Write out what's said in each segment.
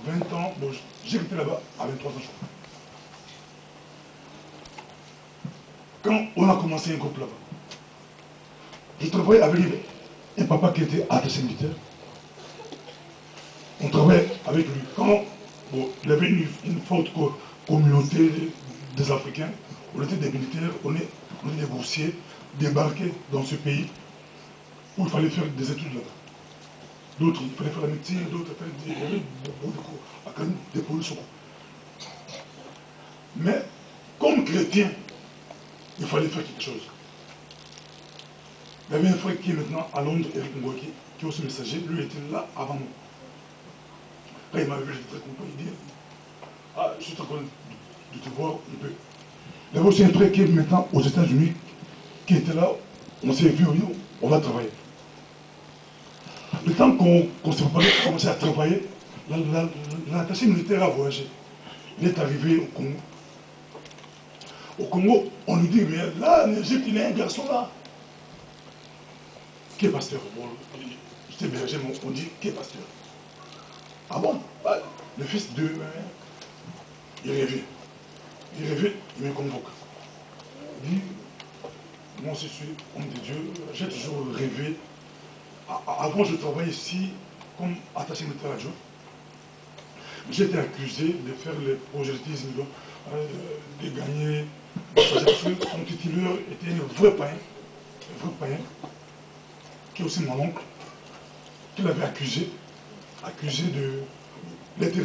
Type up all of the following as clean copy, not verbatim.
20 ans, bon, j'ai quitté là-bas à 23 ans, je crois. Quand on a commencé un groupe là-bas, je travaillais avec un papa qui était attaché militaire. On travaillait avec lui. Quand bon, il avait une forte communauté des Africains, on était des militaires, on était des boursiers, débarqués dans ce pays où il fallait faire des études là-bas. D'autres, il fallait faire la médecine, d'autres, il y avait beaucoup de cours, académiques, des positions. Mais, comme chrétien, il fallait faire quelque chose. Il y avait un frère qui est maintenant à Londres, Eric Ngouaki, qui est aussi messager, lui était là avant moi. Quand il m'a vu, j'étais très content, il dit, ah, je suis très content de te voir un peu. Il y avait aussi un frère qui est maintenant aux États-Unis, qui était là, on s'est vu, on va travailler. Le temps qu'on s'est préparé pour commencer à travailler, l'attaché militaire a voyagé. Il est arrivé au Congo. Au Congo, on lui dit, mais là, en Égypte, il y a un garçon là, qui est pasteur. Bon, j'étais berger, mais on dit, qui est pasteur. Ah bon? Ah, le fils de... il rêvait. Il rêvait, il me convoque. Il dit, moi je suis homme de Dieu, j'ai toujours rêvé. Avant, je travaillais ici comme attaché militaire adjoint. J'étais accusé de faire le prosélytisme, de gagner. Son titulaire était un vrai païen, qui est aussi mon oncle, qui l'avait accusé d'être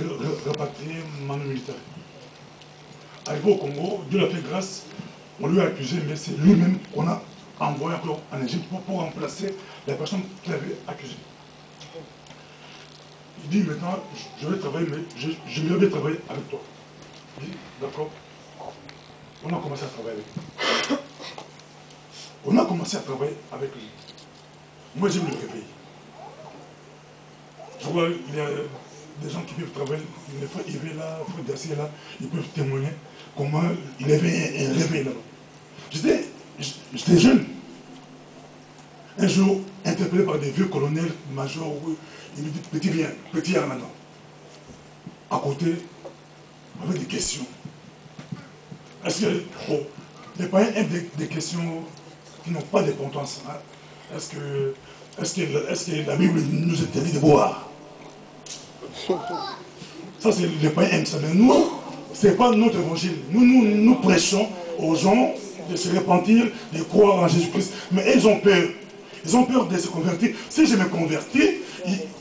rapatrié en militaire. Arrivé au Congo, Dieu l'a fait grâce, on lui a accusé, mais c'est lui-même qu'on a envoyé encore en Égypte pour remplacer la personne qui l'avait accusé. Il dit maintenant, je vais travailler, mais je vais bien travailler avec toi. Il dit, d'accord. On a commencé à travailler avec lui. On a commencé à travailler avec lui. Moi, j'aime le réveil. Je vois, il y a des gens qui peuvent travailler, les frères Yves là, les frères Dacier là, ils peuvent témoigner comment il avait un réveil là-bas. J'étais jeune. Un jour, interpellé par des vieux colonels, majors, il me dit, petit viens, petit viens maintenant. À côté, avec des questions. Est-ce que, bon, les païens aiment des questions qui n'ont pas d'importance. Hein? Est-ce que la Bible nous interdit de boire? Ça, c'est les païens aiment ça. Mais nous, ce n'est pas notre évangile. Nous prêchons aux gens de se repentir, de croire en Jésus-Christ. Mais ils ont peur. Ils ont peur de se convertir. Si je me convertis,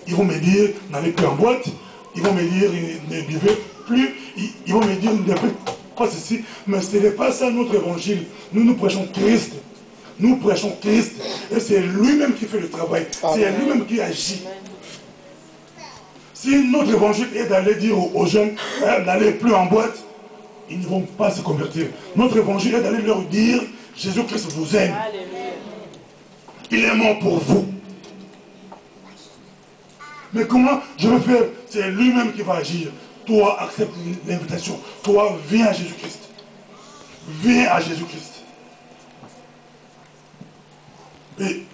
ils vont me dire, n'allez plus en boîte. Ils vont me dire, ne buvez plus. Ils vont me dire, ne faites pas ceci. Mais ce n'est pas ça notre évangile. Nous prêchons Christ. Nous prêchons Christ. Et c'est lui-même qui fait le travail. C'est lui-même qui agit. Si notre évangile est d'aller dire aux jeunes, n'allez plus en boîte, ils ne vont pas se convertir. Notre évangile est d'aller leur dire, Jésus-Christ vous aime. Il est mort pour vous. Mais comment je vais faire? C'est lui-même qui va agir. Toi, accepte l'invitation. Toi, viens à Jésus-Christ. Viens à Jésus-Christ. Et